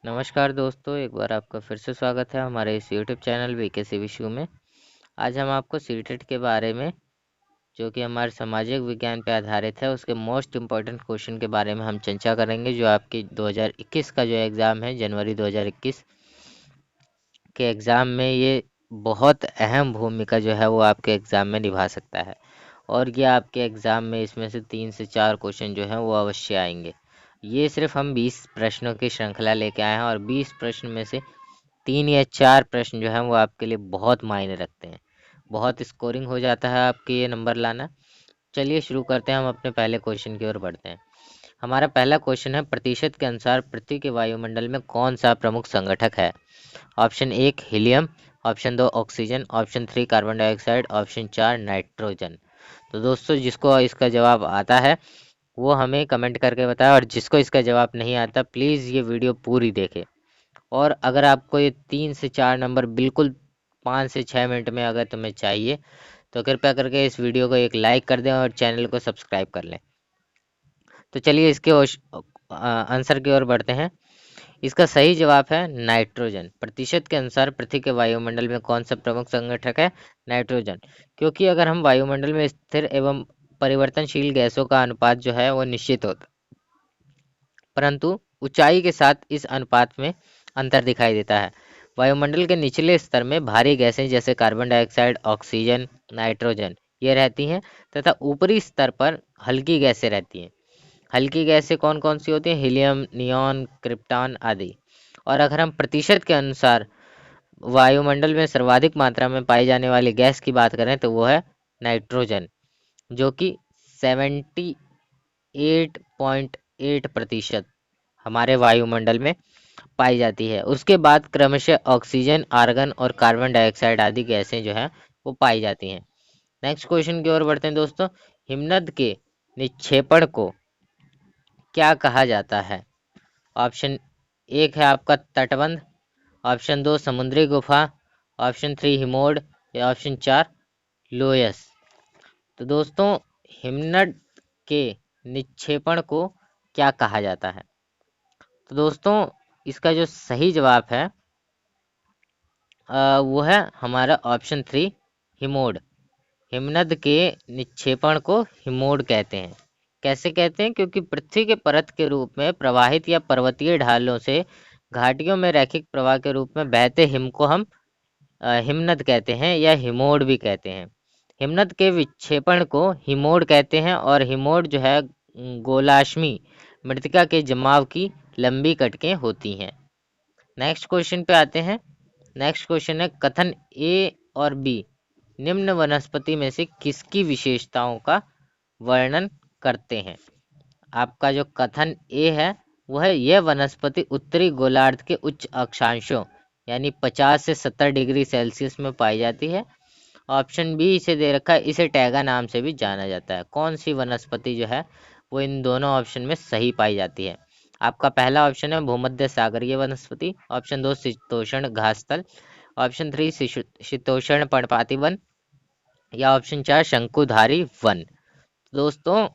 नमस्कार दोस्तों, एक बार आपका फिर से स्वागत है हमारे इस यूट्यूब चैनल वीकेसीवीशू में। आज हम आपको सीटेट के बारे में, जो कि हमारे सामाजिक विज्ञान पे आधारित है, उसके मोस्ट इम्पॉर्टेंट क्वेश्चन के बारे में हम चर्चा करेंगे। जो आपकी 2021 का जो एग्ज़ाम है, जनवरी 2021 के एग्ज़ाम में ये बहुत अहम भूमिका जो है वो आपके एग्ज़ाम में निभा सकता है। और ये आपके एग्ज़ाम में इसमें से 3 से 4 क्वेश्चन जो हैं वो अवश्य आएंगे। ये सिर्फ हम 20 प्रश्नों की श्रृंखला लेके आए हैं और 20 प्रश्न में से 3 या 4 प्रश्न जो हैं वो आपके लिए बहुत मायने रखते हैं। बहुत स्कोरिंग हो जाता है आपके ये नंबर लाना। चलिए शुरू करते हैं, हम अपने पहले क्वेश्चन की ओर बढ़ते हैं। हमारा पहला क्वेश्चन है, प्रतिशत के अनुसार पृथ्वी के वायुमंडल में कौन सा प्रमुख संगठक है? Option 1 helium, option 2 oxygen, option 3 carbon dioxide, option 4 nitrogen. तो दोस्तों, जिसको इसका जवाब आता है वो हमें कमेंट करके बताए, और जिसको इसका जवाब नहीं आता प्लीज़ ये वीडियो पूरी देखे। और अगर आपको ये 3 से 4 नंबर बिल्कुल 5 से 6 मिनट में अगर तुम्हें चाहिए तो कृपया करके इस वीडियो को एक लाइक कर दें और चैनल को सब्सक्राइब कर लें। तो चलिए इसके आंसर की ओर बढ़ते हैं। इसका सही जवाब है नाइट्रोजन। प्रतिशत के अनुसार पृथ्वी के वायुमंडल में कौन सा प्रमुख संगठक है? नाइट्रोजन। क्योंकि अगर हम वायुमंडल में स्थिर एवं परिवर्तनशील गैसों का अनुपात जो है वो निश्चित होता, परंतु ऊंचाई के साथ इस अनुपात में अंतर दिखाई देता है। वायुमंडल के निचले स्तर में भारी गैसें जैसे कार्बन डाइऑक्साइड, ऑक्सीजन, नाइट्रोजन ये रहती हैं, तथा ऊपरी स्तर पर हल्की गैसें रहती हैं। हल्की गैसें कौन कौन सी होती हैं? हीलियम, नियॉन, क्रिप्टॉन आदि। और अगर हम प्रतिशत के अनुसार वायुमंडल में सर्वाधिक मात्रा में पाई जाने वाली गैस की बात करें तो वो है नाइट्रोजन, जो कि 78.8% हमारे वायुमंडल में पाई जाती है। उसके बाद क्रमशः ऑक्सीजन, आर्गन और कार्बन डाइऑक्साइड आदि गैसें जो है वो पाई जाती हैं। नेक्स्ट क्वेश्चन की ओर बढ़ते हैं दोस्तों। हिमनद के निक्षेपण को क्या कहा जाता है? ऑप्शन 1 है आपका तटबंध, ऑप्शन 2 समुद्री गुफा, ऑप्शन 3 हिमोड, या ऑप्शन 4 लोयस। तो दोस्तों, हिमनद के निक्षेपण को क्या कहा जाता है? तो दोस्तों, इसका जो सही जवाब है वो है हमारा ऑप्शन 3 हिमोड। हिमनद के निक्षेपण को हिमोड कहते हैं। कैसे कहते हैं? क्योंकि पृथ्वी के परत के रूप में प्रवाहित या पर्वतीय ढालों से घाटियों में रैखिक प्रवाह के रूप में बहते हिम को हम हिमनद कहते हैं या हिमोड भी कहते हैं। हिमनद के विक्षेपण को हिमोड कहते हैं, और हिमोड जो है गोलाश्मी मृतिका के जमाव की लंबी कटकें होती हैं। नेक्स्ट क्वेश्चन पे आते हैं। नेक्स्ट क्वेश्चन है, कथन ए और बी निम्न वनस्पति में से किसकी विशेषताओं का वर्णन करते हैं? आपका जो कथन ए है वो है, यह वनस्पति उत्तरी गोलार्ध के उच्च अक्षांशों यानी 50 से 70 डिग्री सेल्सियस में पाई जाती है। ऑप्शन बी इसे दे रखा है, इसे टैगा नाम से भी जाना जाता है। कौन सी वनस्पति जो है वो इन दोनों ऑप्शन में सही पाई जाती है? आपका पहला ऑप्शन है भूमध्य सागरीय वनस्पति, ऑप्शन 2 शीतोष्ण घासस्थल, ऑप्शन 3 शीतोष्ण पर्णपाती वन, या ऑप्शन 4 शंकुधारी वन। दोस्तों,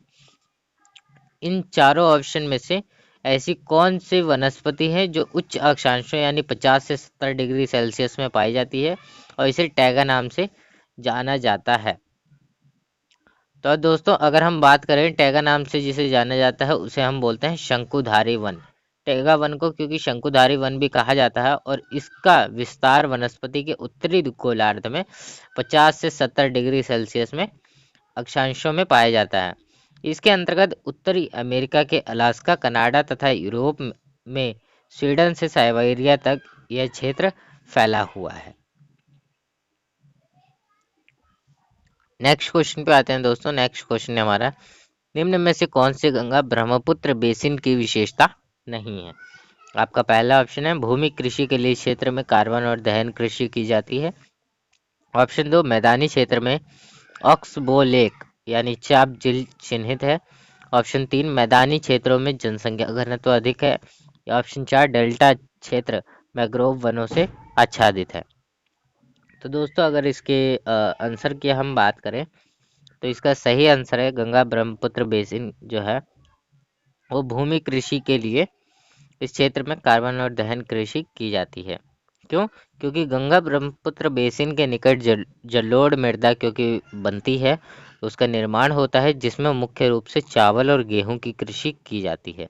इन चारों ऑप्शन में से ऐसी कौन सी वनस्पति है जो उच्च अक्षांशों यानी 50 से 70 डिग्री सेल्सियस में पाई जाती है और इसे टैगा नाम से जाना जाता है? तो दोस्तों, अगर हम बात करें टैगा नाम से जिसे जाना जाता है उसे हम बोलते हैं शंकुधारी वन। टैगा वन को क्योंकि शंकुधारी वन भी कहा जाता है, और इसका विस्तार वनस्पति के उत्तरी गोलार्ध में 50 से 70 डिग्री सेल्सियस में अक्षांशों में पाया जाता है। इसके अंतर्गत उत्तरी अमेरिका के अलास्का, कनाडा तथा यूरोप में स्वीडन से साइबेरिया तक यह क्षेत्र फैला हुआ है। नेक्स्ट क्वेश्चन पे आते हैं दोस्तों। नेक्स्ट क्वेश्चन है हमारा, निम्न में से कौन सी गंगा ब्रह्मपुत्र बेसिन की विशेषता नहीं है? आपका पहला ऑप्शन है भूमि कृषि के लिए क्षेत्र में कार्बन और दहन कृषि की जाती है, ऑप्शन 2 मैदानी क्षेत्र में ऑक्सबो लेक यानी चाप झील चिन्हित है, ऑप्शन 3 मैदानी क्षेत्रों में जनसंख्या घनत्व अधिक है, या ऑप्शन 4 डेल्टा क्षेत्र मैंग्रोव वनों से आच्छादित है। तो दोस्तों, अगर इसके आंसर की हम बात करें तो इसका सही आंसर है गंगा ब्रह्मपुत्र बेसिन जो है वो भूमि कृषि के लिए इस क्षेत्र में कार्बन और दहन कृषि की जाती है। क्यों? क्योंकि गंगा ब्रह्मपुत्र बेसिन के निकट जलोढ़ मृदा क्योंकि बनती है, उसका निर्माण होता है, जिसमें मुख्य रूप से चावल और गेहूं की कृषि की जाती है।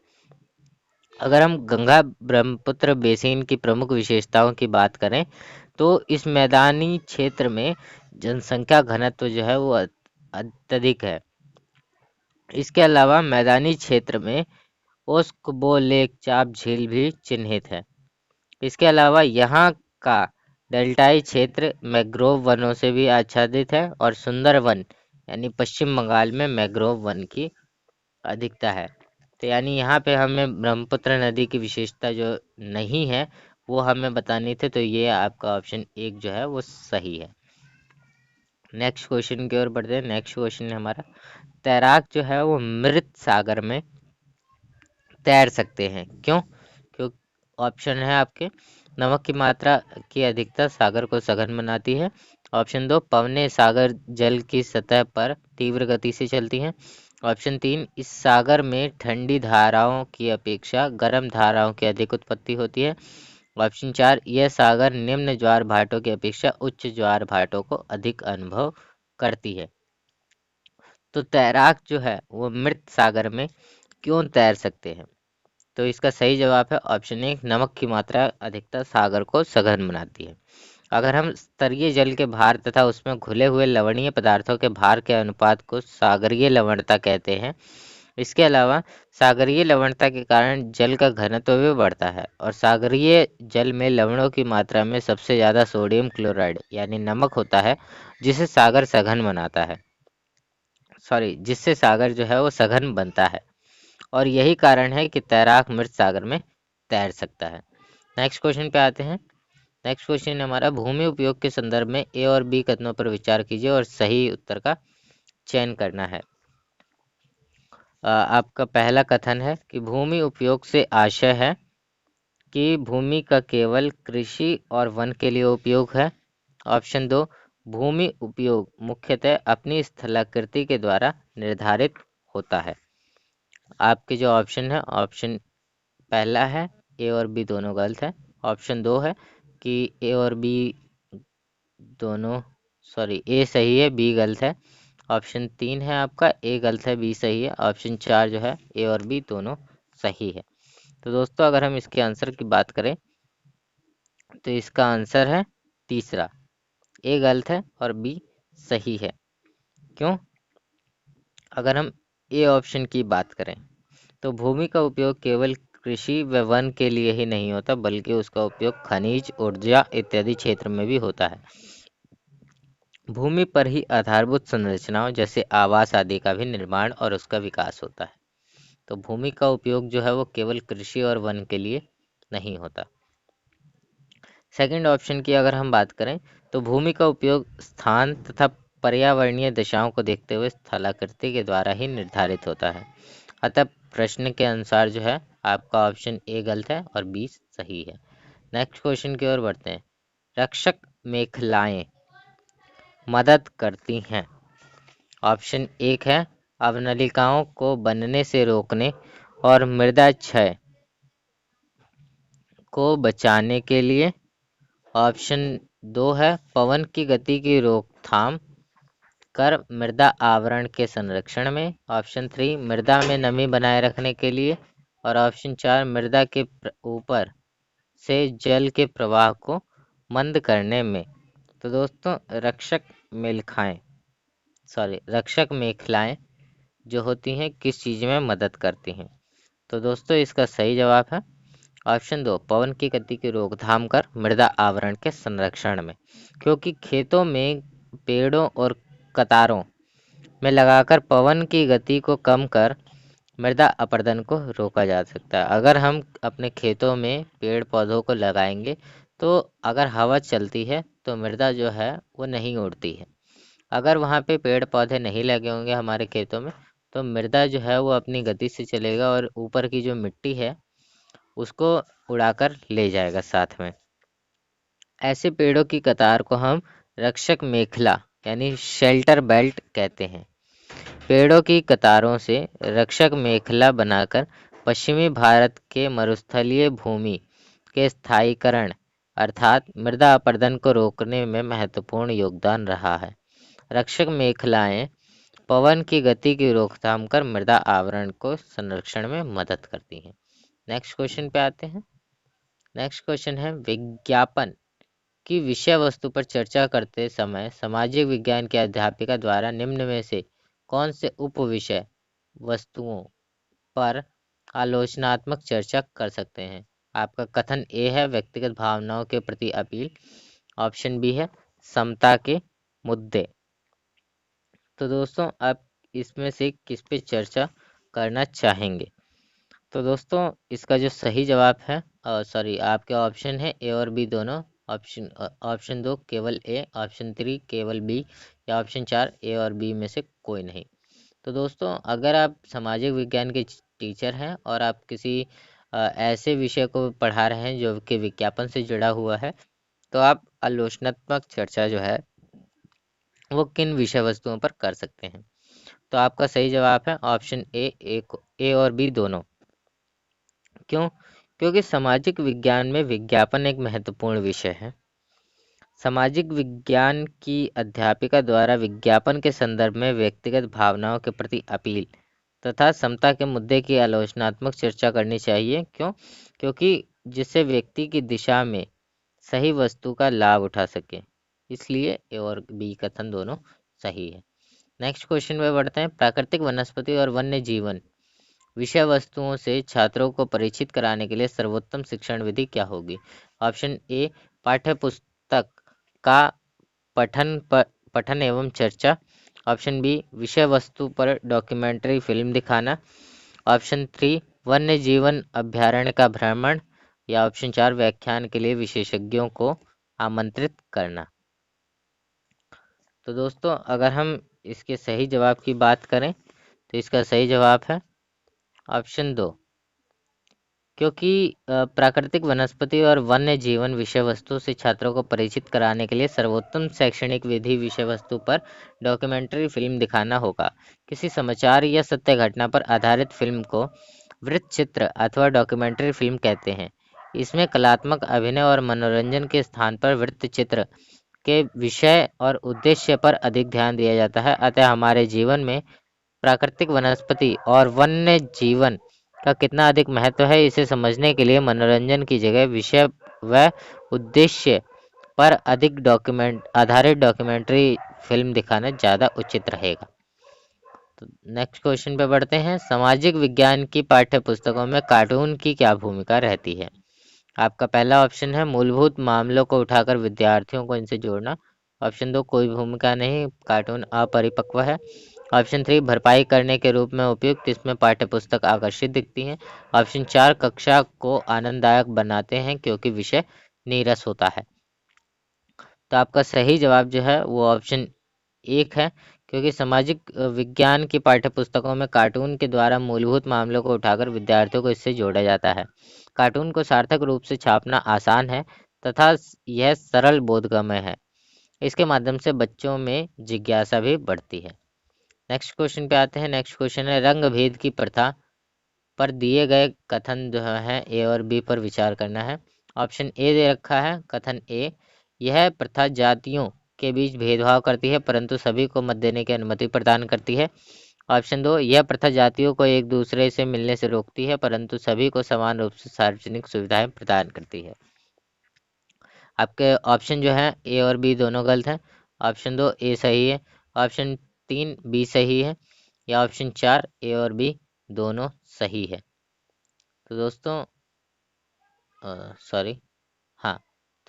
अगर हम गंगा ब्रह्मपुत्र बेसिन की प्रमुख विशेषताओं की बात करें तो इस मैदानी क्षेत्र में जनसंख्या घनत्व जो है वो अत्यधिक है। इसके अलावा मैदानी क्षेत्र में ओस्कबो लेक चाप झील भी चिन्हित है। इसके अलावा यहाँ का डेल्टाई क्षेत्र मैंग्रोव वनों से भी आच्छादित है और सुंदरवन यानी पश्चिम बंगाल में मैंग्रोव वन की अधिकता है। तो यानी यहाँ पे हमें ब्रह्मपुत्र नदी की विशेषता जो नहीं है वो हमें बतानी थी, तो ये आपका ऑप्शन 1 जो है वो सही है। नेक्स्ट क्वेश्चन की ओर बढ़ते हैं। नेक्स्ट क्वेश्चन है हमारा, तैराक जो है वो मृत सागर में तैर सकते हैं, क्यों? क्यों? ऑप्शन है आपके, नमक की मात्रा की अधिकता सागर को सघन बनाती है। ऑप्शन 2, पवने सागर जल की सतह पर तीव्र गति से चलती हैं। ऑप्शन 3, इस सागर में ठंडी धाराओं की अपेक्षा गर्म धाराओं की अधिक उत्पत्ति होती है। ऑप्शन 4, यह सागर निम्न ज्वार भाटों की अपेक्षा उच्च ज्वार भाटों को अधिक अनुभव करती है। तो तैराक जो है वो मृत सागर में क्यों तैर सकते हैं? तो इसका सही जवाब है ऑप्शन 1, नमक की मात्रा अधिकता सागर को सघन बनाती है। अगर हम स्तरीय जल के भार तथा उसमें घुले हुए लवणीय पदार्थों के भार के अनुपात को सागरीय लवणता कहते हैं। इसके अलावा सागरीय लवणता के कारण जल का घनत्व भी बढ़ता है और सागरीय जल में लवणों की मात्रा में सबसे ज़्यादा सोडियम क्लोराइड यानी नमक होता है, जिसे सागर सघन बनाता है। जिससे सागर जो है वो सघन बनता है और यही कारण है कि तैराक मृत सागर में तैर सकता है। नेक्स्ट क्वेश्चन पे आते हैं। नेक्स्ट क्वेश्चन हमारा, भूमि उपयोग के संदर्भ में ए और बी कथनों पर विचार कीजिए और सही उत्तर का चयन करना है। आपका पहला कथन है कि भूमि उपयोग से आशय है कि भूमि का केवल कृषि और वन के लिए उपयोग है। ऑप्शन 2, भूमि उपयोग मुख्यतः अपनी स्थलाकृति के द्वारा निर्धारित होता है। आपके जो ऑप्शन है, ऑप्शन पहला है ए और बी दोनों गलत है। ऑप्शन 2 है कि ए और बी दोनों ए सही है, बी गलत है। ऑप्शन 3 है आपका, ए गलत है, बी सही है। ऑप्शन 4 जो है ए और बी दोनों सही है। तो दोस्तों अगर हम इसके आंसर की बात करें तो इसका आंसर है तीसरा, ए गलत है और बी सही है। क्यों? अगर हम ए ऑप्शन की बात करें तो भूमि का उपयोग केवल कृषि व वन के लिए ही नहीं होता, बल्कि उसका उपयोग खनिज, ऊर्जा इत्यादि क्षेत्र में भी होता है। भूमि पर ही आधारभूत संरचनाओं जैसे आवास आदि का भी निर्माण और उसका विकास होता है। तो भूमि का उपयोग जो है वो केवल कृषि और वन के लिए नहीं होता। सेकंड ऑप्शन की अगर हम बात करें तो भूमि का उपयोग स्थान तथा पर्यावरणीय दशाओं को देखते हुए स्थलाकृति के द्वारा ही निर्धारित होता है। अतः प्रश्न के अनुसार जो है आपका ऑप्शन ए गलत है और बी सही है। नेक्स्ट क्वेश्चन की ओर बढ़ते हैं। रक्षक मेखलाएं मदद करती हैं। ऑप्शन 1 है अवनलिकाओं को बनने से रोकने और मृदा क्षय को बचाने के लिए। ऑप्शन 2 है पवन की गति की रोकथाम कर मृदा आवरण के संरक्षण में। ऑप्शन 3 मृदा में नमी बनाए रखने के लिए। और ऑप्शन 4 मृदा के ऊपर से जल के प्रवाह को मंद करने में। तो दोस्तों रक्षक मेखलाएं जो होती हैं किस चीज़ में मदद करती हैं? तो दोस्तों इसका सही जवाब है ऑप्शन 2, पवन की गति की रोकथाम कर मृदा आवरण के संरक्षण में। क्योंकि खेतों में पेड़ों और कतारों में लगाकर पवन की गति को कम कर मृदा अपरदन को रोका जा सकता है। अगर हम अपने खेतों में पेड़ पौधों को लगाएंगे तो अगर हवा चलती है तो मृदा जो है वो नहीं उड़ती है। अगर वहाँ पे पेड़ पौधे नहीं लगे होंगे हमारे खेतों में तो मृदा जो है वो अपनी गति से चलेगा और ऊपर की जो मिट्टी है उसको उड़ाकर ले जाएगा साथ में। ऐसे पेड़ों की कतार को हम रक्षक मेखला यानी शेल्टर बेल्ट कहते हैं। पेड़ों की कतारों से रक्षक मेखला बनाकर पश्चिमी भारत के मरुस्थलीय भूमि के स्थायीकरण अर्थात मृदा अपरदन को रोकने में महत्वपूर्ण योगदान रहा है। रक्षक मेखलाएं पवन की गति की रोकथाम कर मृदा आवरण को संरक्षण में मदद करती हैं। नेक्स्ट क्वेश्चन पे आते हैं। नेक्स्ट क्वेश्चन है, विज्ञापन की विषय वस्तु पर चर्चा करते समय सामाजिक विज्ञान के अध्यापिका द्वारा निम्न में से कौन से उप विषय वस्तुओं पर आलोचनात्मक चर्चा कर सकते हैं? आपका कथन ए है व्यक्तिगत भावनाओं के प्रति अपील, ऑप्शन बी है समता के मुद्दे। तो दोस्तों आप इसमें से किस पे चर्चा करना चाहेंगे? तो दोस्तों इसका जो सही जवाब है आपके ऑप्शन है ए और बी दोनों। ऑप्शन 2 केवल ए, ऑप्शन 3 केवल बी, या ऑप्शन 4 ए और बी में से कोई नहीं। तो दोस्तों अगर आप सामाजिक विज्ञान के टीचर हैं और आप किसी ऐसे विषय को पढ़ा रहे हैं जो कि विज्ञापन से जुड़ा हुआ है, तो आप आलोचनात्मक चर्चा जो है वो किन विषय वस्तुओं पर कर सकते हैं? तो आपका सही जवाब है ऑप्शन ए और बी दोनों। क्यों? क्योंकि सामाजिक विज्ञान में विज्ञापन एक महत्वपूर्ण विषय है। सामाजिक विज्ञान की अध्यापिका द्वारा विज्ञापन के संदर्भ में व्यक्तिगत भावनाओं के प्रति अपील तथा समता के मुद्दे की आलोचनात्मक चर्चा करनी चाहिए। क्यों? क्योंकि जिससे व्यक्ति की दिशा में सही वस्तु का लाभ उठा सके। इसलिए ए और बी कथन दोनों सही है। नेक्स्ट क्वेश्चन पे बढ़ते हैं। प्राकृतिक वनस्पति और वन्य जीवन विषय वस्तुओं से छात्रों को परिचित कराने के लिए सर्वोत्तम शिक्षण विधि क्या होगी? ऑप्शन ए पाठ्य पुस्तक का पठन एवं चर्चा, ऑप्शन बी विषय वस्तु पर डॉक्यूमेंट्री फिल्म दिखाना, ऑप्शन 3 वन्य जीवन अभ्यारण्य का भ्रमण, या ऑप्शन 4 व्याख्यान के लिए विशेषज्ञों को आमंत्रित करना। तो दोस्तों अगर हम इसके सही जवाब की बात करें तो इसका सही जवाब है ऑप्शन 2। क्योंकि प्राकृतिक वनस्पति और वन्य जीवन विषय वस्तु से छात्रों को परिचित कराने के लिए सर्वोत्तम शैक्षणिक विधि विषय वस्तु पर डॉक्यूमेंट्री फिल्म दिखाना होगा। किसी समाचार या सत्य घटना पर आधारित फिल्म को वृत्तचित्र अथवा डॉक्यूमेंट्री फिल्म कहते हैं। इसमें कलात्मक अभिनय और मनोरंजन के स्थान पर वृत्तचित्र के विषय और उद्देश्य पर अधिक ध्यान दिया जाता है। अतः हमारे जीवन में प्राकृतिक वनस्पति और वन्य जीवन का कितना अधिक महत्व है, इसे समझने के लिए मनोरंजन की जगह विषय व उद्देश्य पर अधिक आधारित डॉक्यूमेंट्री फिल्म दिखाना ज़्यादा उचित रहेगा। तो नेक्स्ट क्वेश्चन पे बढ़ते हैं। सामाजिक विज्ञान की पाठ्य पुस्तकों में कार्टून की क्या भूमिका रहती है? आपका पहला ऑप्शन है मूलभूत मामलों को उठाकर विद्यार्थियों को इनसे जोड़ना, ऑप्शन 2 कोई भूमिका नहीं, कार्टून अपरिपक्व है, ऑप्शन 3 भरपाई करने के रूप में उपयुक्त, इसमें पाठ्यपुस्तक आकर्षित दिखती हैं, ऑप्शन 4 कक्षा को आनंददायक बनाते हैं क्योंकि विषय नीरस होता है। तो आपका सही जवाब जो है वो ऑप्शन 1 है, क्योंकि सामाजिक विज्ञान की पाठ्यपुस्तकों में कार्टून के द्वारा मूलभूत मामलों को उठाकर विद्यार्थियों को इससे जोड़ा जाता है। कार्टून को सार्थक रूप से छापना आसान है तथा यह सरल बोधगम्य है। इसके माध्यम से बच्चों में जिज्ञासा भी बढ़ती है। नेक्स्ट क्वेश्चन पे आते हैं। नेक्स्ट क्वेश्चन है रंग भेद की प्रथा पर दिए गए कथन जो है ए और बी पर विचार करना है। ऑप्शन ए दे रखा है कथन ए, यह प्रथा जातियों के बीच भेदभाव करती है परंतु सभी को मत देने की अनुमति प्रदान करती है। ऑप्शन 2 यह प्रथा जातियों को एक दूसरे से मिलने से रोकती है परंतु सभी को समान रूप से सार्वजनिक सुविधाएं प्रदान करती है। आपके ऑप्शन जो है ए और बी दोनों गलत हैं। ऑप्शन 2 ए सही है, ऑप्शन 3 बी सही है, या ऑप्शन 4 ए और बी दोनों सही है। तो दोस्तों हाँ,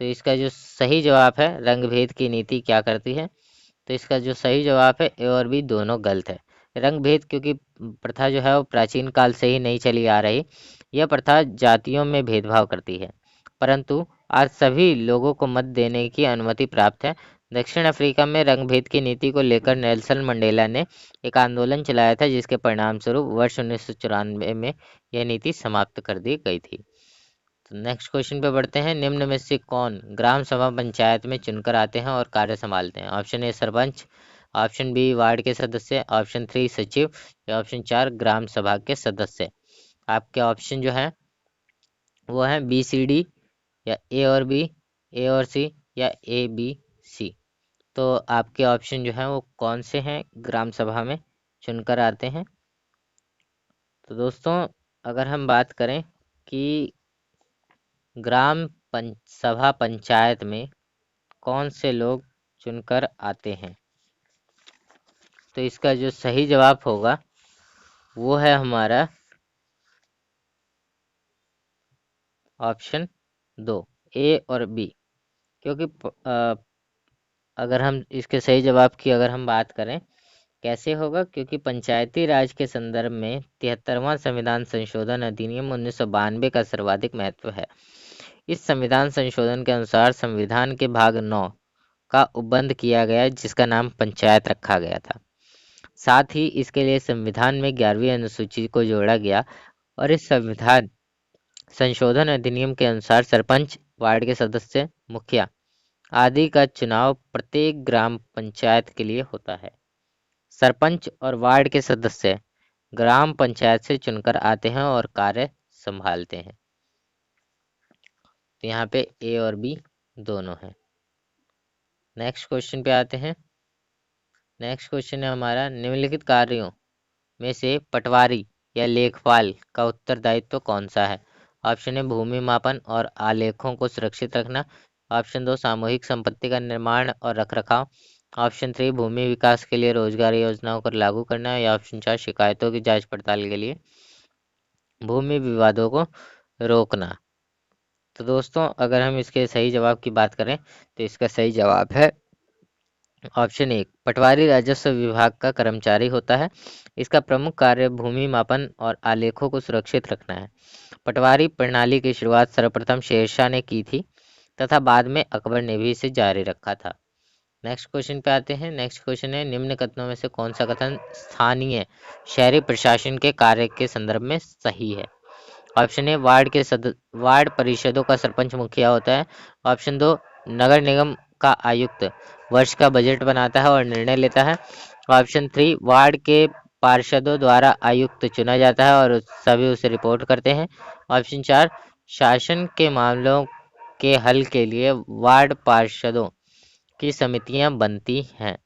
तो इसका जो सही जवाब है रंग भेद की नीति क्या करती है, तो इसका जो सही जवाब है ए और बी दोनों गलत है। रंग भेद क्योंकि प्रथा जो है वो प्राचीन काल से ही नहीं चली आ रही। यह प्रथा जातियों में भेदभाव करती है परंतु आज सभी लोगों को मत देने की अनुमति प्राप्त है। दक्षिण अफ्रीका में रंग भेद की नीति को लेकर नेल्सन मंडेला ने एक आंदोलन चलाया था जिसके परिणाम स्वरूप वर्ष 1994 में यह नीति समाप्त कर दी गई थी। तो नेक्स्ट क्वेश्चन पे बढ़ते हैं। निम्न में से कौन ग्राम सभा पंचायत में चुनकर आते हैं और कार्य संभालते हैं? Option A sarpanch, option B ward के सदस्य, ऑप्शन 3 सचिव, या ऑप्शन 4 ग्राम सभा के सदस्य। आपके ऑप्शन जो है वो है बी सी डी, या ए और बी, ए और सी, या ए बी सी। तो आपके ऑप्शन जो हैं वो कौन से हैं ग्राम सभा में चुनकर आते हैं? तो दोस्तों, अगर हम बात करें कि सभा पंचायत में कौन से लोग चुनकर आते हैं, तो इसका जो सही जवाब होगा वो है हमारा ऑप्शन 2, ए और बी। क्योंकि अगर हम इसके सही जवाब की अगर हम बात करें कैसे होगा, क्योंकि पंचायती राज के संदर्भ में 73वां संविधान संशोधन अधिनियम 1992 का सर्वाधिक महत्व है। इस संविधान संशोधन के अनुसार संविधान के भाग 9 का उपबंध किया गया, जिसका नाम पंचायत रखा गया था। साथ ही इसके लिए संविधान में 11वीं अनुसूची को जोड़ा गया, और इस संविधान संशोधन अधिनियम के अनुसार सरपंच, वार्ड के सदस्य, मुखिया आदि का चुनाव प्रत्येक ग्राम पंचायत के लिए होता है। सरपंच और वार्ड के सदस्य ग्राम पंचायत से चुनकर आते हैं और कार्य संभालते हैं। तो यहाँ पे ए और बी दोनों हैं। नेक्स्ट क्वेश्चन पे आते हैं। नेक्स्ट क्वेश्चन है हमारा, निम्नलिखित कार्यों में से पटवारी या लेखपाल का उत्तरदायित्व कौन सा है? ऑप्शन ए भूमि मापन और आलेखों को सुरक्षित रखना। ऑप्शन 2 सामूहिक संपत्ति का निर्माण और रखरखाव। ऑप्शन 3 भूमि विकास के लिए रोजगार योजनाओं को लागू करना। या ऑप्शन 4 शिकायतों की जांच पड़ताल के लिए भूमि विवादों को रोकना। तो दोस्तों, अगर हम इसके सही जवाब की बात करें तो इसका सही जवाब है ऑप्शन 1, पटवारी राजस्व विभाग का कर्मचारी होता है। इसका प्रमुख कार्य भूमि मापन और आलेखों को सुरक्षित रखना है। पटवारी प्रणाली की शुरुआत सर्वप्रथम शेरशाह ने की थी तथा बाद में अकबर ने भी इसे जारी रखा था। नेक्स्ट क्वेश्चन पे आते हैं। नेक्स्ट क्वेश्चन है, निम्न कथनों में से कौन सा कथन स्थानीय शहरी प्रशासन के कार्य के संदर्भ में सही है? ऑप्शन ए वार्ड परिषदों का सरपंच मुखिया होता है। ऑप्शन 2 नगर निगम का आयुक्त वर्ष का बजट बनाता है और निर्णय लेता है। ऑप्शन 3 वार्ड के पार्षदों द्वारा आयुक्त चुना जाता है और सभी उसे रिपोर्ट करते हैं। ऑप्शन 4 शासन के मामलों के हल के लिए वार्ड पार्षदों की समितियां बनती हैं।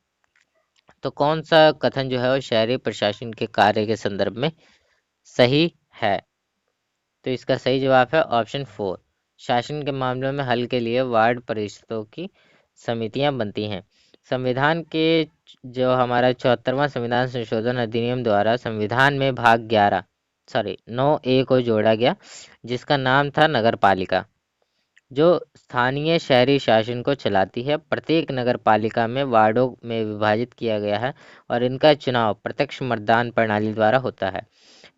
तो कौन सा कथन जो है वो शहरी प्रशासन के कार्य के संदर्भ में सही है? तो इसका सही जवाब है ऑप्शन 4, शासन के मामलों में हल के लिए वार्ड परिषदों की समितियां बनती हैं। संविधान के जो हमारा 74वां संविधान संशोधन अधिनियम द्वारा संविधान में भाग 9A को जोड़ा गया, जिसका नाम था नगर पालिका, जो स्थानीय शहरी शासन को चलाती है। प्रत्येक नगर पालिका में वार्डों में विभाजित किया गया है और इनका चुनाव प्रत्यक्ष मतदान प्रणाली द्वारा होता है।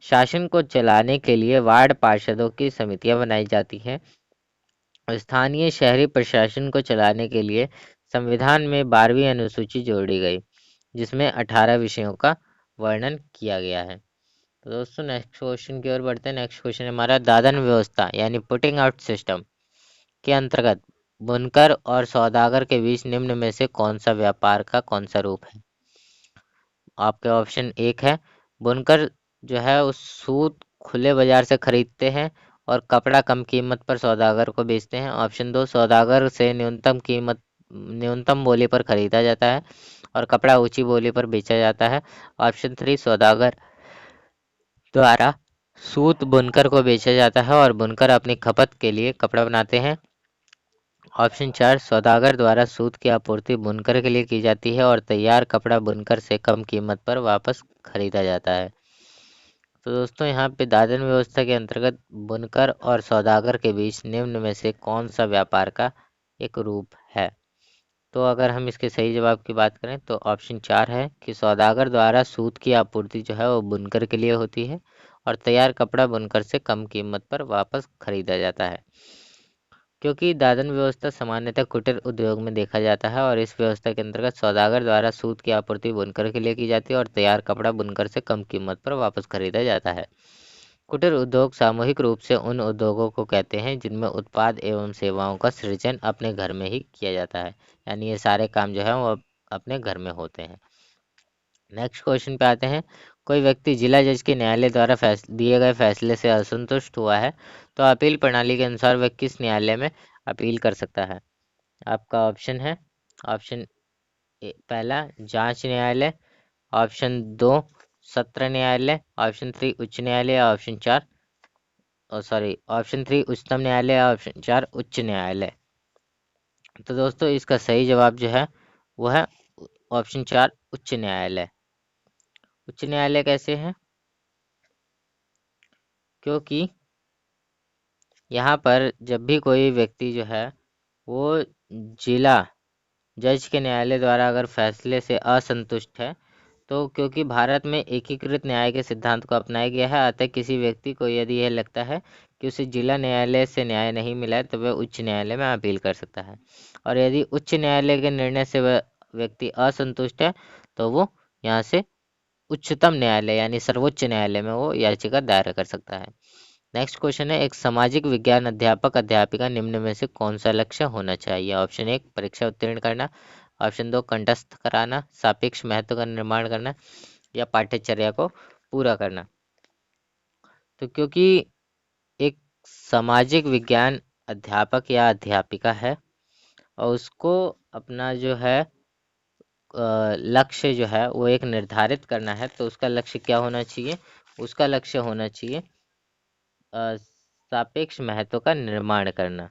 शासन को चलाने के लिए वार्ड पार्षदों की समितियां बनाई जाती हैं। स्थानीय शहरी प्रशासन को चलाने के लिए संविधान में 12वीं अनुसूची जोड़ी गई, जिसमें 18 विषयों का वर्णन किया गया है। तो दोस्तों, नेक्स्ट क्वेश्चन की ओर बढ़ते हैं। नेक्स्ट क्वेश्चन हमारा, दादन व्यवस्था यानी पुटिंग आउट सिस्टम के अंतर्गत बुनकर और सौदागर के बीच निम्न में से कौन सा व्यापार का कौन सा रूप है? आपके ऑप्शन 1 है, बुनकर जो है उस सूत खुले बाजार से खरीदते हैं और कपड़ा कम कीमत पर सौदागर को बेचते हैं। ऑप्शन 2 सौदागर से न्यूनतम बोली पर खरीदा जाता है और कपड़ा ऊंची बोली पर बेचा जाता है। ऑप्शन 3 सौदागर द्वारा सूत बुनकर को बेचा जाता है और बुनकर अपनी खपत के लिए कपड़ा बनाते हैं। ऑप्शन 4 सौदागर द्वारा सूत की आपूर्ति बुनकर के लिए की जाती है और तैयार कपड़ा बुनकर से कम कीमत पर वापस खरीदा जाता है। तो दोस्तों, यहाँ पे दादन व्यवस्था के अंतर्गत बुनकर और सौदागर के बीच निम्न में से कौन सा व्यापार का एक रूप है? तो अगर हम इसके सही जवाब की बात करें तो ऑप्शन 4 है कि सौदागर द्वारा सूत की आपूर्ति जो है वो बुनकर के लिए होती है और तैयार कपड़ा बुनकर से कम कीमत पर वापस खरीदा जाता है। क्योंकि दादन व्यवस्था सामान्यतः कुटीर उद्योग में देखा जाता है और इस व्यवस्था के अंतर्गत सौदागर द्वारा सूत की आपूर्ति बुनकर के लिए की जाती है और तैयार कपड़ा बुनकर से कम कीमत पर वापस खरीदा जाता है। कुटीर उद्योग सामूहिक रूप से उन उद्योगों को कहते हैं जिनमें उत्पाद एवं सेवाओं का सृजन अपने घर में ही किया जाता है, यानी ये सारे काम जो है वो अपने घर में होते हैं। नेक्स्ट क्वेश्चन पे आते हैं, कोई व्यक्ति जिला जज के न्यायालय द्वारा दिए गए फैसले से असंतुष्ट हुआ है तो अपील प्रणाली के अनुसार वह किस न्यायालय में अपील कर सकता है? आपका ऑप्शन है, ऑप्शन पहला जांच न्यायालय, ऑप्शन 2 सत्र न्यायालय, ऑप्शन 3 उच्च न्यायालय, ऑप्शन 4 ऑप्शन 3 उच्चतम न्यायालय, ऑप्शन 4 उच्च न्यायालय। तो दोस्तों इसका सही जवाब जो है वो है ऑप्शन 4 उच्च न्यायालय। उच्च न्यायालय कैसे है? क्योंकि यहाँ पर जब भी कोई व्यक्ति जो है वो जिला जज के न्यायालय द्वारा अगर फैसले से असंतुष्ट है, तो क्योंकि भारत में एकीकृत न्याय के सिद्धांत को अपनाया गया है, अतः किसी व्यक्ति को यदि यह लगता है कि उसे जिला न्यायालय से न्याय नहीं मिला है तो वह उच्च न्यायालय में अपील कर सकता है। और यदि उच्च न्यायालय के निर्णय से वह व्यक्ति असंतुष्ट है तो वो यहाँ से उच्चतम न्यायालय यानी सर्वोच्च न्यायालय में वो याचिका दायर कर सकता है। नेक्स्ट क्वेश्चन है, एक सामाजिक विज्ञान अध्यापक अध्यापिका निम्न में से कौन सा लक्ष्य होना चाहिए? ऑप्शन 1 परीक्षा उत्तीर्ण करना, ऑप्शन 2 कंठस्थ कराना, सापेक्ष महत्व का निर्माण करना या पाठ्यचर्या को पूरा करना। तो क्योंकि एक सामाजिक विज्ञान अध्यापक या अध्यापिका है और उसको अपना जो है लक्ष्य जो है वो एक निर्धारित करना है, तो उसका लक्ष्य क्या होना चाहिए? उसका लक्ष्य होना चाहिए सापेक्ष महत्व का निर्माण करना।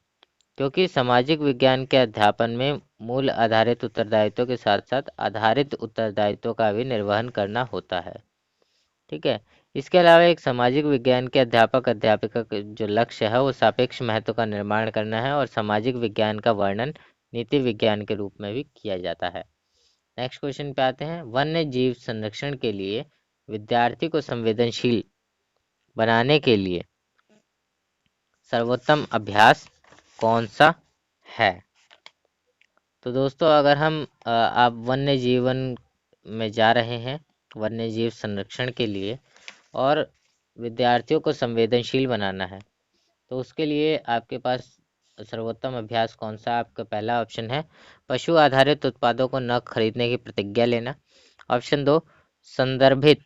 क्योंकि सामाजिक विज्ञान के अध्यापन में मूल आधारित उत्तरदायित्व के साथ साथ आधारित उत्तरदायित्व का भी निर्वहन करना होता है। ठीक है। इसके अलावा एक सामाजिक विज्ञान के अध्यापक अध्यापिका का जो लक्ष्य है वो सापेक्ष महत्व का निर्माण करना है और सामाजिक विज्ञान का वर्णन नीति विज्ञान के रूप में भी किया जाता है। नेक्स्ट क्वेश्चन पे आते हैं, वन्य जीव संरक्षण के लिए विद्यार्थी को संवेदनशील बनाने के लिए सर्वोत्तम अभ्यास कौन सा है? तो दोस्तों अगर हम आप वन्य जीवन में जा रहे हैं वन्य जीव संरक्षण के लिए और विद्यार्थियों को संवेदनशील बनाना है, तो उसके लिए आपके पास सर्वोत्तम अभ्यास कौन सा? आपका पहला ऑप्शन है पशु आधारित उत्पादों को न खरीदने की प्रतिज्ञा लेना, ऑप्शन 2 संदर्भित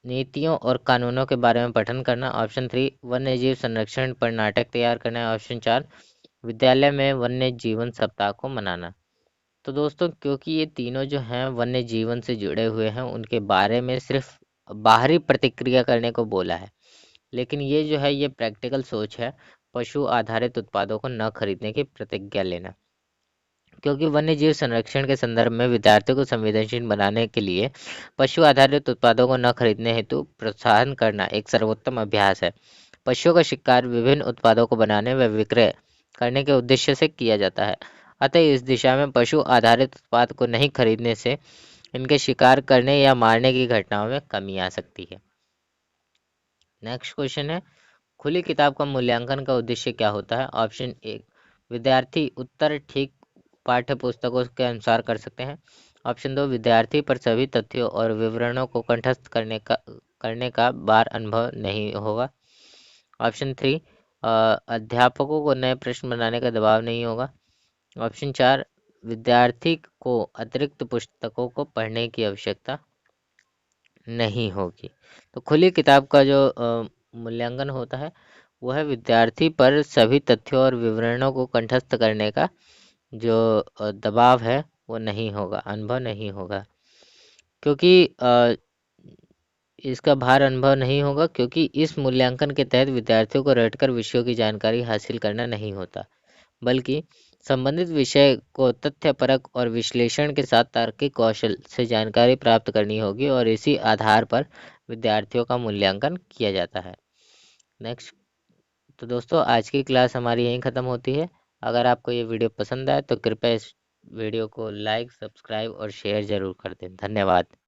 नीतियों और कानूनों के बारे में पठन करना, ऑप्शन 3 वन्य जीव संरक्षण पर नाटक तैयार करना, ऑप्शन 4 विद्यालय में वन्य जीवन सप्ताह को मनाना। तो दोस्तों क्योंकि ये तीनों जो हैं वन्य जीवन से जुड़े हुए हैं, उनके बारे में सिर्फ बाहरी प्रतिक्रिया करने को बोला है, लेकिन ये जो है ये प्रैक्टिकल सोच है, पशु आधारित उत्पादों को न खरीदने की प्रतिज्ञा लेना। क्योंकि वन्य जीव संरक्षण के संदर्भ में विद्यार्थियों को संवेदनशील बनाने के लिए पशु आधारित उत्पादों को न खरीदने हेतु प्रोत्साहन करना एक सर्वोत्तम अभ्यास है। पशुओं का शिकार विभिन्न उत्पादों को बनाने व विक्रय करने के उद्देश्य से किया जाता है, अतः इस दिशा में पशु आधारित उत्पाद को नहीं खरीदने से इनके शिकार करने या मारने की घटनाओं में कमी आ सकती है। नेक्स्ट क्वेश्चन है, खुली किताब का मूल्यांकन का उद्देश्य क्या होता है? ऑप्शन 1 विद्यार्थी उत्तर ठीक पाठ्य पुस्तकों के अनुसार कर सकते हैं, ऑप्शन 2 विद्यार्थी पर सभी तथ्यों और विवरणों को कंठस्थ करने का बार अनुभव नहीं होगा, ऑप्शन 3 अध्यापकों को नए प्रश्न बनाने का दबाव नहीं होगा, ऑप्शन 4 विद्यार्थी को अतिरिक्त पुस्तकों को पढ़ने की आवश्यकता नहीं होगी। तो खुली किताब का जो मूल्यांकन होता है वो है विद्यार्थी पर सभी तथ्यों और विवरणों को कंठस्थ करने का जो दबाव है वो नहीं होगा, अनुभव नहीं होगा। क्योंकि इसका भार अनुभव नहीं होगा क्योंकि इस मूल्यांकन के तहत विद्यार्थियों को रटकर विषयों की जानकारी हासिल करना नहीं होता, बल्कि संबंधित विषय को तथ्यपरक और विश्लेषण के साथ तार्किक कौशल से जानकारी प्राप्त करनी होगी और इसी आधार पर विद्यार्थियों का मूल्यांकन किया जाता है। नेक्स्ट, तो दोस्तों आज की क्लास हमारी यहीं ख़त्म होती है। अगर आपको ये वीडियो पसंद आए तो कृपया इस वीडियो को लाइक, सब्सक्राइब और शेयर ज़रूर कर दें। धन्यवाद।